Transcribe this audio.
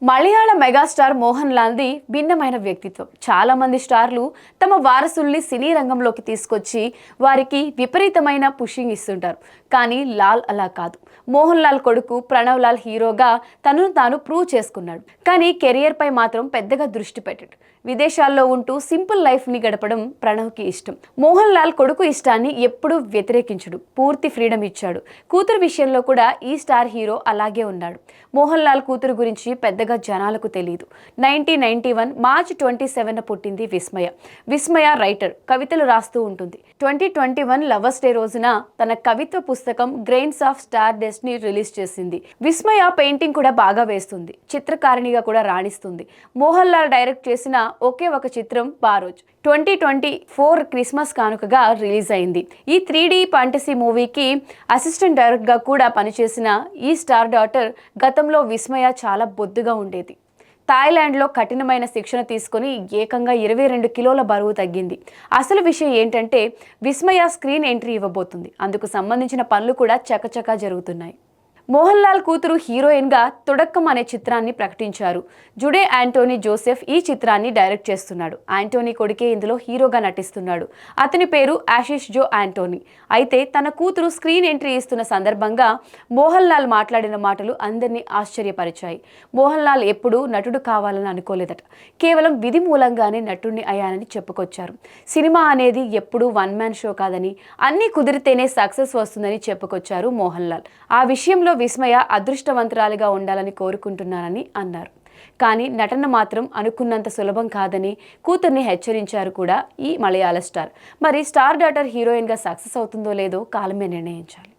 మలయాళ megastar Mohan లాల్ది భిన్నమైన వ్యక్తిత్వం. చాలా మంది స్టార్లు తమ వారసుల్ని సినీ రంగంలోకి తీసుకొచ్చి వారికి విపరీతమైన పుషింగ్ ఇస్తుంటారు. కానీ లాల్ అలా కాదు. మోహన్ లాల్ కొడుకు ప్రణవ్ లాల్ హీరోగా తనను తాను ప్రూవ్ చేసుకున్నాడు. కానీ కెరియర్ పై మాత్రం పెద్దగా దృష్టి పెట్టాడు. విదేశాల్లో ఉంటూ సింపుల్ లైఫ్ ని గడపడం ప్రణవ్కి ఇష్టం. మోహన్ లాల్ కొడుకు ఇష్టాన్ని ఎప్పుడూ వ్యతిరేకించడు. పూర్తి ఫ్రీడమ్ ఇచ్చాడు. కూతురు విషయంలో కూడా ఈ స్టార్ హీరో అలాగే ఉన్నాడు. మోహన్ లాల్ కూతురు గురించి పెద్దగా జనాలకు తెలియదు. 1991 మార్చ్ 27న పుట్టింది విస్మయ. విస్మయ రైటర్, కవితలు రాస్తూ ఉంటుంది. 2021 లవర్స్ డే రోజున తన కవిత్వ పుస్తకం గ్రెయిన్స్ ఆఫ్ స్టార్ డస్ట్ ని రిలీజ్ చేసింది. విస్మయ పెయింటింగ్ కూడా బాగా వేస్తుంది. చిత్రకారిణిగా కూడా రాణిస్తుంది. మోహన్ లాల్ డైరెక్ట్ చేసిన ఒకే ఒక చిత్రం బారోజ్ 2024 క్రిస్మస్ కానుకగా రిలీజ్ అయింది. ఈ 3D ఫాంటసీ మూవీకి అసిస్టెంట్ డైరెక్టర్గా కూడా పనిచేసిన ఈ స్టార్ డాటర్ గతంలో విస్మయ చాలా బొద్దుగా ఉండేది. థాయిలాండ్లో కఠినమైన శిక్షణ తీసుకుని ఏకంగా 22 కిలోల బరువు తగ్గింది. అసలు విషయం ఏంటంటే విస్మయ స్క్రీన్ ఎంట్రీ ఇవ్వబోతుంది. అందుకు సంబంధించిన పనులు కూడా చకచకా జరుగుతున్నాయి. మోహన్ లాల్ కూతురు హీరోయిన్ గా తుడక్కం అనే చిత్రాన్ని ప్రకటించారు. జుడే యాంటోనీ జోసెఫ్ ఈ చిత్రాన్ని డైరెక్ట్ చేస్తున్నాడు. యాంటోనీ కొడుకే ఇందులో హీరోగా నటిస్తున్నాడు. అతని పేరు ఆశిష్ జో యాంటోనీ. అయితే తన కూతురు స్క్రీన్ ఎంట్రీ ఇస్తున్న సందర్భంగా మోహన్ లాల్ మాట్లాడిన మాటలు అందరినీ ఆశ్చర్యపరిచాయి. మోహన్ లాల్ ఎప్పుడూ నటుడు కావాలని అనుకోలేదట. కేవలం విధి మూలంగానే నటుడిని అయ్యానని చెప్పుకొచ్చారు. సినిమా అనేది ఎప్పుడూ వన్ మ్యాన్ షో కాదని, అన్నీ కుదిరితేనే సక్సెస్ వస్తుందని చెప్పుకొచ్చారు మోహన్ లాల్. ఆ విషయంలో విస్మయ అదృష్టవంతురాలిగా ఉండాలని కోరుకుంటున్నానని అన్నారు. కానీ నటన మాత్రం అనుకున్నంత సులభం కాదని కూతుర్ని హెచ్చరించారు కూడా ఈ మలయాళ స్టార్. మరి స్టార్ డాటర్ హీరోయిన్గా సక్సెస్ అవుతుందో లేదో కాలమే నిర్ణయించాలి.